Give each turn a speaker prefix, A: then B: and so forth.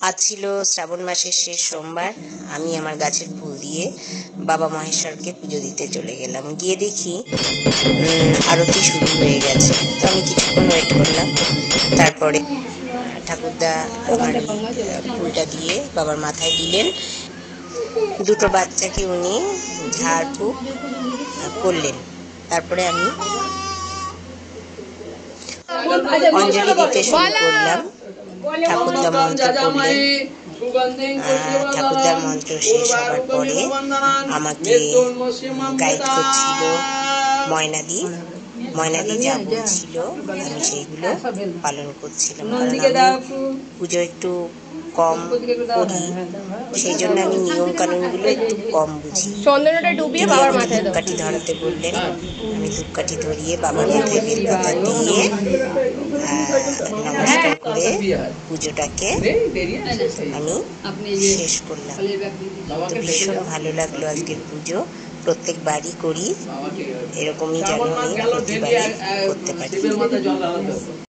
A: আজ ছিল শ্রাবণ মাসের শেষ সোমবার। আমি আমার গাছের ফুল দিয়ে বাবা মহেশ্বরকে পুজো দিতে চলে গেলাম। গিয়ে দেখি আরতি শুরু হয়ে গেছে। তো আমি কিছুক্ষণ ওয়েট করলাম। তারপরে ঠাকুরদা আমার ফুলটা দিয়ে বাবার মাথায় দিলেন। দুটো বাচ্চাকে উনি ঝাড়ফুঁক করলেন। তারপরে আমি অঞ্জলি দিতে শুরু করলাম। ঠাকুরদা মন্ত্র পড়লেন। ঠাকুরদার মন্ত্র শেষ হবার পরে আমাকে গাইড করছিল ময়নাদি। ময়নাদি যা বলছিল আমি সেইগুলো পালন করছিলাম, কারণ আমি পুজো একটু কম করি, সেই জন্য আমি নিয়ম কানুনগুলো একটু কম বুঝি। তিনি আমাকে ধূপকাঠি ধরাতে বললেন। আমি ধূপকাঠি ধরিয়ে বাবার মাথায় বেলপাতা দিয়ে নমস্কার করে পুজোটাকে আমি শেষ করলাম। তো ভীষণ ভালো লাগলো আজকের পুজো। প্রত্যেকবারই করি, এরকমই যেন আমি প্রতিবারই করতে পারি।